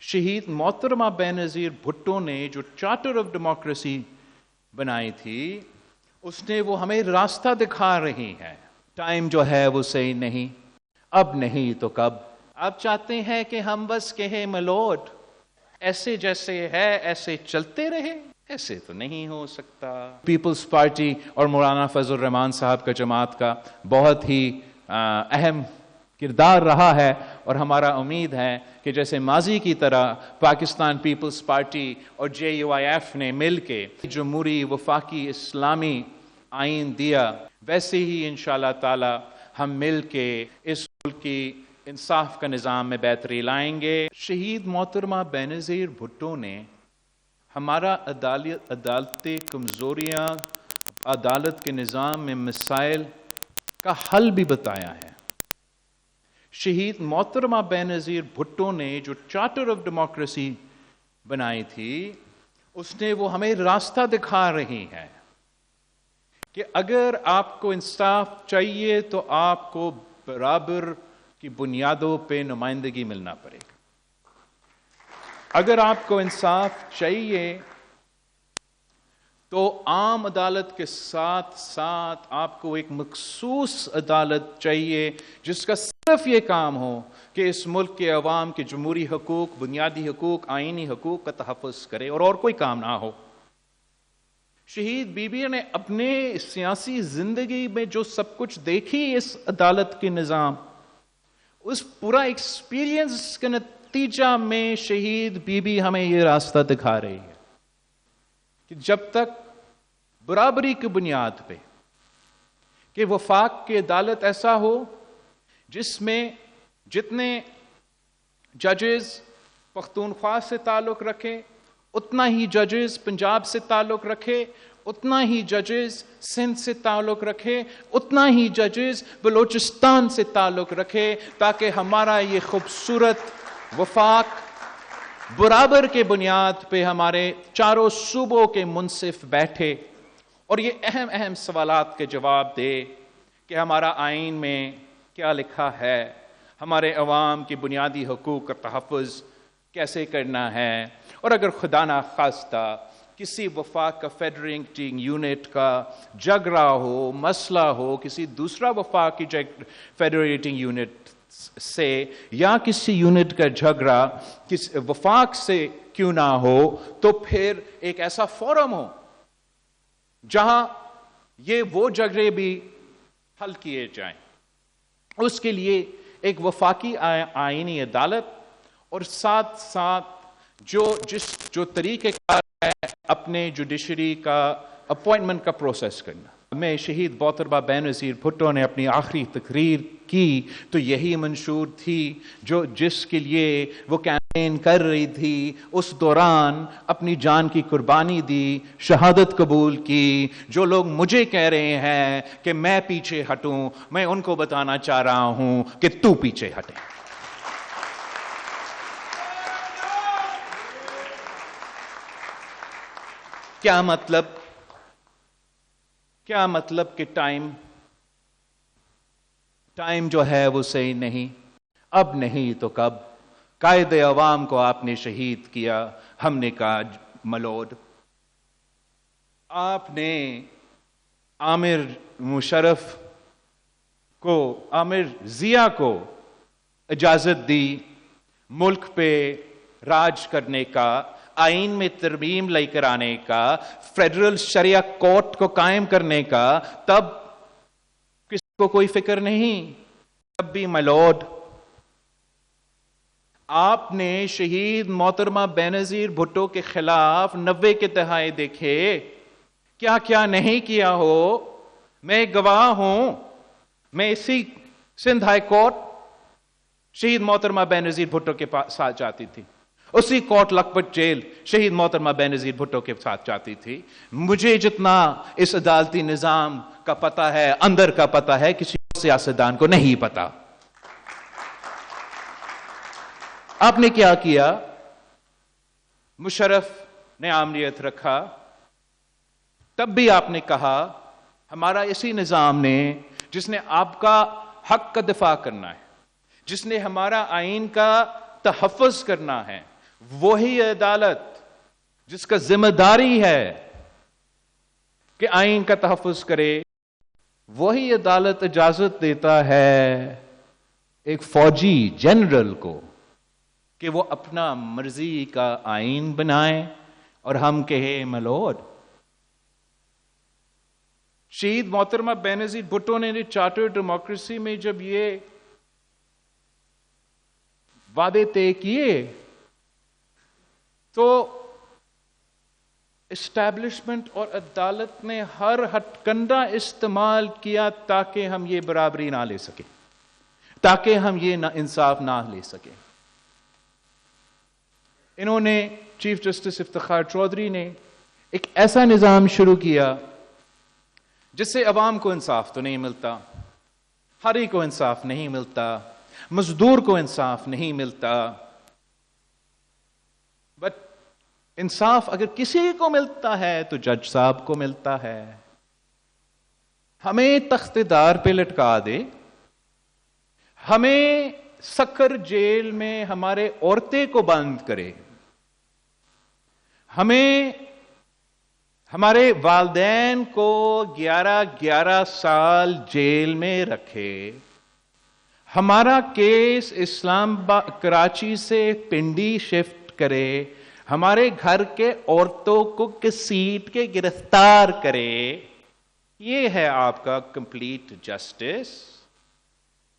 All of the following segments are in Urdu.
شہید محترمہ بینظیر بھٹو نے جو چارٹر آف ڈیموکریسی بنائی تھی، اس نے وہ ہمیں راستہ دکھا رہی ہے. ٹائم جو ہے وہ صحیح نہیں، اب نہیں تو کب. آپ چاہتے ہیں کہ ہم بس کہیں ملوڈ ایسے جیسے ہے ایسے چلتے رہے؟ ایسے تو نہیں ہو سکتا. پیپلز پارٹی اور مولانا فضل الرحمان صاحب کا جماعت کا بہت ہی اہم کردار رہا ہے، اور ہمارا امید ہے کہ جیسے ماضی کی طرح پاکستان پیپلز پارٹی اور JUIF نے مل کے جمہوری وفاقی اسلامی آئین دیا، ویسے ہی انشاءاللہ تعالی ہم مل کے اس ملک کی انصاف کا نظام میں بہتری لائیں گے. شہید محترمہ بینظیر بھٹو نے ہمارا عدالتی کمزوریاں، عدالت کے نظام میں مسائل کا حل بھی بتایا ہے. شہید محترمہ بینظیر بھٹو نے جو چارٹر آف ڈیموکریسی بنائی تھی، اس نے وہ ہمیں راستہ دکھا رہی ہے کہ اگر آپ کو انصاف چاہیے تو آپ کو برابر کی بنیادوں پہ نمائندگی ملنا پڑے گا. اگر آپ کو انصاف چاہیے تو عام عدالت کے ساتھ ساتھ آپ کو ایک مخصوص عدالت چاہیے جس کا صرف یہ کام ہو کہ اس ملک کے عوام کے جمہوری حقوق، بنیادی حقوق، آئینی حقوق کا تحفظ کرے، اور کوئی کام نہ ہو. شہید بی بی نے اپنے سیاسی زندگی میں جو سب کچھ دیکھی اس عدالت کے نظام، اس پورا ایکسپیرینس کے نتیجہ میں شہید بی بی ہمیں یہ راستہ دکھا رہی ہے کہ جب تک برابری کی بنیاد پہ کہ وفاق کی عدالت ایسا ہو جس میں جتنے ججز پختونخوا سے تعلق رکھے اتنا ہی ججز پنجاب سے تعلق رکھے، اتنا ہی ججز سندھ سے تعلق رکھے، اتنا ہی ججز بلوچستان سے تعلق رکھے، تاکہ ہمارا یہ خوبصورت وفاق برابر کے بنیاد پہ ہمارے چاروں صوبوں کے منصف بیٹھے اور یہ اہم اہم سوالات کے جواب دے کہ ہمارا آئین میں کیا لکھا ہے، ہمارے عوام کی بنیادی حقوق کا تحفظ کیسے کرنا ہے، اور اگر خدا نخواستہ کسی وفاق کا فیڈریٹنگ یونٹ کا جھگڑا ہو، مسئلہ ہو کسی دوسرا وفاق کی فیڈریٹنگ یونٹ سے، یا کسی یونٹ کا جھگڑا کسی وفاق سے کیوں نہ ہو، تو پھر ایک ایسا فورم ہو جہاں یہ وہ جھگڑے بھی حل کیے جائیں. اس کے لیے ایک وفاقی آئینی عدالت اور ساتھ ساتھ جو طریقہ کار ہے اپنے جوڈیشری کا اپوائنٹمنٹ کا پروسیس کرنا. میں شہید محترمہ بینظیر بھٹو نے اپنی آخری تقریر کی تو یہی منشور تھی جس کے لیے وہ کیمپین کر رہی تھی. اس دوران اپنی جان کی قربانی دی، شہادت قبول کی. جو لوگ مجھے کہہ رہے ہیں کہ میں پیچھے ہٹوں، میں ان کو بتانا چاہ رہا ہوں کہ تو پیچھے ہٹے. کیا مطلب کہ ٹائم جو ہے وہ صحیح نہیں، اب نہیں تو کب. قائد عوام کو آپ نے شہید کیا، ہم نے کہا ملوڈ. آپ نے عامر ضیاء کو اجازت دی ملک پہ راج کرنے کا، آئین میں ترمیم لے کر آنے کا، فیڈرل شریعہ کورٹ کو قائم کرنے کا. تب کسی کو کوئی فکر نہیں، تب بھی ملوڈ. آپ نے شہید محترمہ بینظیر بھٹو کے خلاف 90 کے دہائے دیکھے، کیا کیا نہیں کیا ہو. میں گواہ ہوں، میں اسی سندھ ہائی کورٹ شہید محترمہ بینظیر بھٹو کے ساتھ جاتی تھی، اسی کوٹ لکھپت جیل شہید محترمہ بینظیر بھٹو کے ساتھ جاتی تھی. مجھے جتنا اس عدالتی نظام کا پتہ ہے، اندر کا پتہ ہے، کسی سیاستدان کو نہیں پتا. آپ نے کیا کیا؟ مشرف نے عامریت رکھا، تب بھی آپ نے کہا ہمارا اسی نظام نے جس نے آپ کا حق کا دفاع کرنا ہے، جس نے ہمارا آئین کا تحفظ کرنا ہے، وہی عدالت جس کا ذمہ داری ہے کہ آئین کا تحفظ کرے، وہی عدالت اجازت دیتا ہے ایک فوجی جنرل کو کہ وہ اپنا مرضی کا آئین بنائے اور ہم کہیں ملوڈ۔ شہید محترمہ بینظیر بھٹو نے چارٹر ڈیموکریسی میں جب یہ وعدے طے کیے تو اسٹیبلشمنٹ اور عدالت نے ہر ہتھ کنڈا استعمال کیا تاکہ ہم یہ برابری نہ لے سکیں، تاکہ ہم یہ انصاف نہ لے سکیں۔ انہوں نے چیف جسٹس افتخار چودھری نے ایک ایسا نظام شروع کیا جس سے عوام کو انصاف تو نہیں ملتا، ہری کو انصاف نہیں ملتا، مزدور کو انصاف نہیں ملتا، بٹ انصاف اگر کسی کو ملتا ہے تو جج صاحب کو ملتا ہے۔ ہمیں تخت دار پہ لٹکا دے، ہمیں سکر جیل میں ہمارے عورتیں کو بند کرے، ہمیں ہمارے والدین کو 11 سال جیل میں رکھے، ہمارا کیس کراچی سے پنڈی شفٹ کرے، ہمارے گھر کے عورتوں کو گھسیٹ کے گرفتار کرے، یہ ہے آپ کا کمپلیٹ جسٹس؟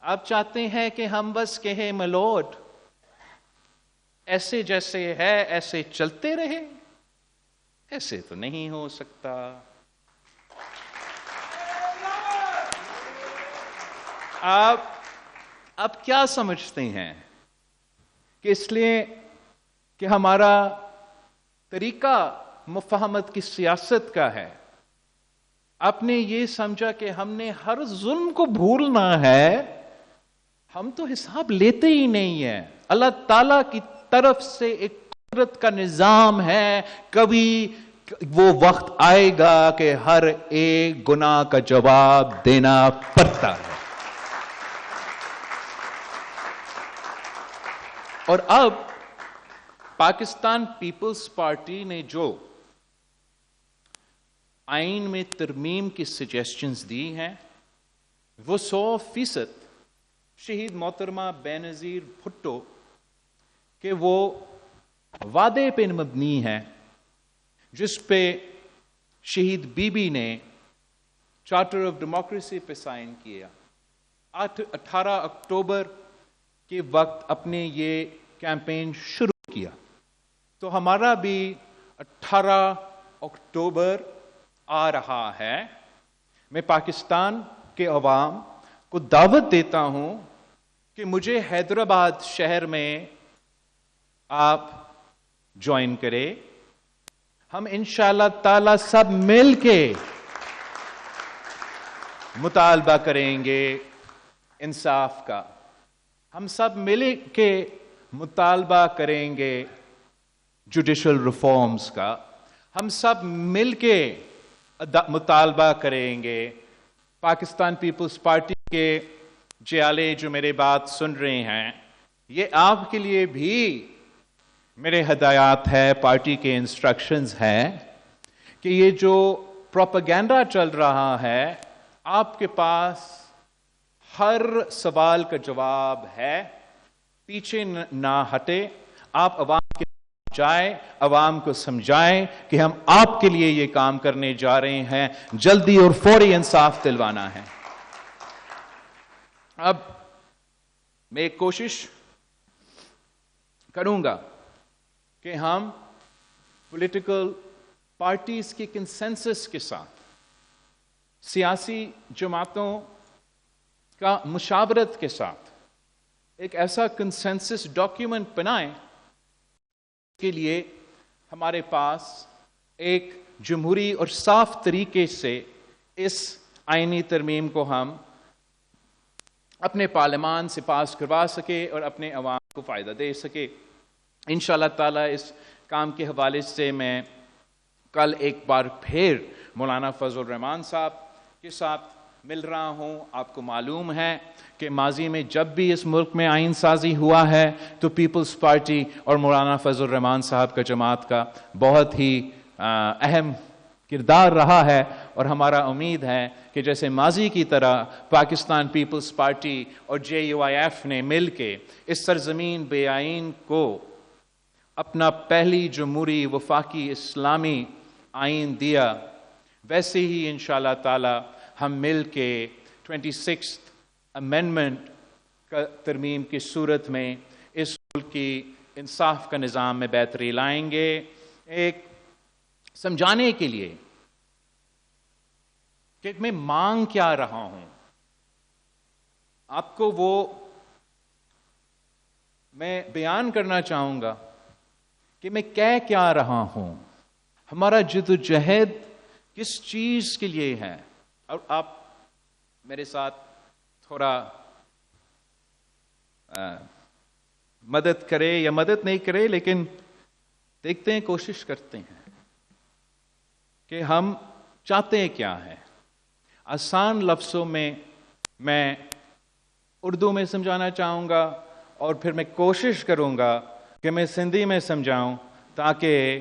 آپ چاہتے ہیں کہ ہم بس کہیں ملوڈ ایسے جیسے ہے ایسے چلتے رہے؟ ایسے تو نہیں ہو سکتا۔ آپ کیا سمجھتے ہیں کہ اس لیے کہ ہمارا طریقہ مفاہمت کی سیاست کا ہے، آپ نے یہ سمجھا کہ ہم نے ہر ظلم کو بھولنا ہے؟ ہم تو حساب لیتے ہی نہیں ہیں۔ اللہ تعالی کی طرف سے ایک قدرت کا نظام ہے، کبھی وہ وقت آئے گا کہ ہر ایک گناہ کا جواب دینا پڑتا ہے۔ اور اب پاکستان پیپلز پارٹی نے جو آئین میں ترمیم کی سجیسشنز دی ہیں وہ 100% شہید محترمہ بینظیر بھٹو کہ وہ وعدے پہ مبنی ہے جس پہ شہید بی بی نے چارٹر آف ڈیموکریسی پہ سائن کیا۔ 18 اکتوبر کے وقت اپنے یہ کیمپین شروع کیا، تو ہمارا بھی 18 اکتوبر آ رہا ہے۔ میں پاکستان کے عوام کو دعوت دیتا ہوں کہ مجھے حیدرآباد شہر میں آپ جوائن کریں۔ ہم انشاءاللہ تعالی سب مل کے مطالبہ کریں گے انصاف کا، ہم سب مل کے مطالبہ کریں گے جوڈیشل ریفارمز کا، ہم سب مل کے مطالبہ کریں گے۔ پاکستان پیپلز پارٹی کے جیالے جو میرے بات سن رہے ہیں، یہ آپ کے لیے بھی میرے ہدایات ہے، پارٹی کے انسٹرکشنز ہیں کہ یہ جو پروپیگنڈا چل رہا ہے آپ کے پاس ہر سوال کا جواب ہے، پیچھے نہ ہٹے، آپ عوام کے جائیں، عوام کو سمجھائیں کہ ہم آپ کے لیے یہ کام کرنے جا رہے ہیں، جلدی اور فوری انصاف دلوانا ہے۔ اب میں ایک کوشش کروں گا کہ ہم پولیٹیکل پارٹیز کی کنسنسس کے ساتھ سیاسی جماعتوں کا مشاورت کے ساتھ ایک ایسا کنسنسس ڈاکیومنٹ بنائیں کے لیے ہمارے پاس ایک جمہوری اور صاف طریقے سے اس آئینی ترمیم کو ہم اپنے پارلیمان سے پاس کروا سکے اور اپنے عوام کو فائدہ دے سکے۔ انشاءاللہ تعالی اس کام کے حوالے سے میں کل ایک بار پھر مولانا فضل الرحمان صاحب کے ساتھ مل رہا ہوں. آپ کو معلوم ہے کہ ماضی میں جب بھی اس ملک میں آئین سازی ہوا ہے تو پیپلز پارٹی اور مولانا فضل الرحمان صاحب کا جماعت کا بہت ہی اہم کردار رہا ہے. اور ہمارا امید ہے کہ جیسے ماضی کی طرح پاکستان پیپلز پارٹی اور JUIF نے مل کے اس سرزمین بے آئین کو اپنا پہلی جمہوری وفاقی اسلامی آئین دیا، ویسے ہی انشاءاللہ تعالی ہم مل کے 26th امینڈمنٹ کا ترمیم کی صورت میں اس ملک کی انصاف کا نظام میں بہتری لائیں گے. ایک سمجھانے کے لیے کہ میں مانگ کیا رہا ہوں، آپ کو وہ میں بیان کرنا چاہوں گا کہ میں کہہ کیا رہا ہوں، ہمارا جدوجہد کس چیز کے لیے ہے. اور آپ میرے ساتھ تھوڑا مدد کرے یا مدد نہیں کرے، لیکن دیکھتے ہیں، کوشش کرتے ہیں کہ ہم چاہتے ہیں کیا ہے. آسان لفظوں میں اردو میں سمجھانا چاہوں گا اور پھر میں کوشش کروں گا کہ میں سندھی میں سمجھاؤں تاکہ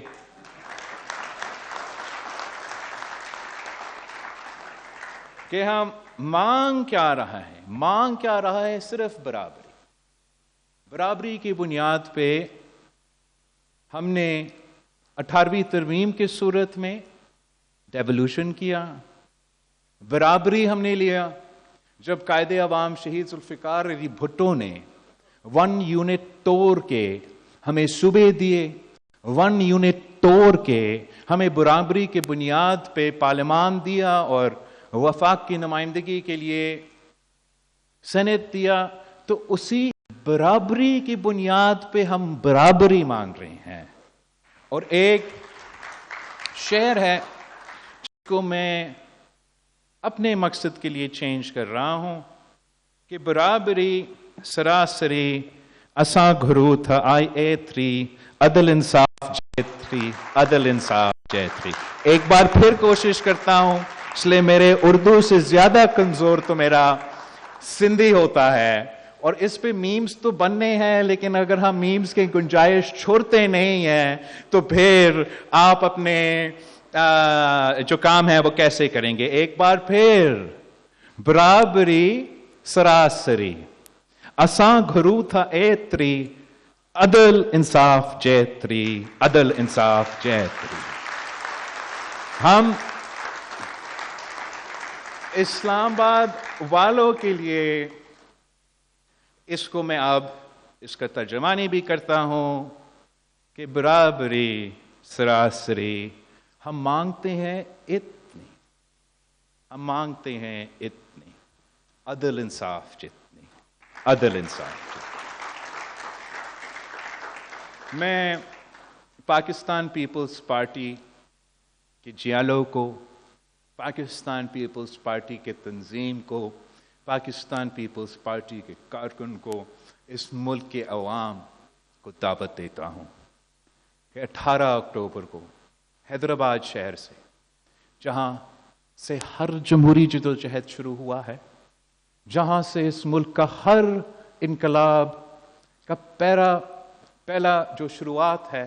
کہ ہم مانگ کیا رہا ہے صرف برابری کی بنیاد پہ ہم نے 18ویں ترمیم کی صورت میں ڈیولوشن کیا. برابری ہم نے لیا جب قائد عوام شہید ذوالفقار علی بھٹو نے 1 یونٹ توڑ کے ہمیں صوبے دیے، 1 یونٹ توڑ کے ہمیں برابری کے بنیاد پہ پارلیمان دیا اور وفاق کی نمائندگی کے لیے سینٹ دیا. تو اسی برابری کی بنیاد پہ ہم برابری مانگ رہے ہیں. اور ایک شعر ہے جس کو میں اپنے مقصد کے لیے چینج کر رہا ہوں کہ برابری سراسری اساں گھرو تھا IA3 عدل انصاف J3 عدل انصاف J3. ایک بار پھر کوشش کرتا ہوں، اس لیے میرے اردو سے زیادہ کمزور تو میرا سندھی ہوتا ہے، اور اس پہ میمز تو بننے ہیں، لیکن اگر ہم میمز کی گنجائش چھوڑتے نہیں ہیں تو پھر آپ اپنے جو کام ہے وہ کیسے کریں گے. ایک بار پھر برابری سراسری اساں گھرو تھا A3 عدل انصاف J3 عدل انصاف J3. ہم اسلام آباد والوں کے لیے اس کو میں اب اس کا ترجمانی بھی کرتا ہوں کہ برابری سراسری ہم مانگتے ہیں اتنی، ہم مانگتے ہیں اتنی، عدل انصاف جتنی، عدل انصاف جتنی. میں پاکستان پیپلز پارٹی کے جیالوں کو، پاکستان پیپلز پارٹی کے تنظیم کو، پاکستان پیپلز پارٹی کے کارکن کو، اس ملک کے عوام کو دعوت دیتا ہوں کہ 18 اکتوبر کو حیدرآباد شہر سے، جہاں سے ہر جمہوری جدوجہد شروع ہوا ہے، جہاں سے اس ملک کا ہر انقلاب کا پہلا جو شروعات ہے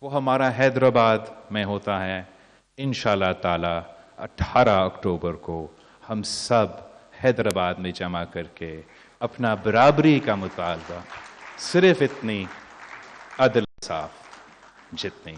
وہ ہمارا حیدرآباد میں ہوتا ہے. انشاءاللہ تعالی 18 اکتوبر کو ہم سب حیدرآباد میں جمع کر کے اپنا برابری کا مطالبہ صرف اتنی، عدل انصاف جتنی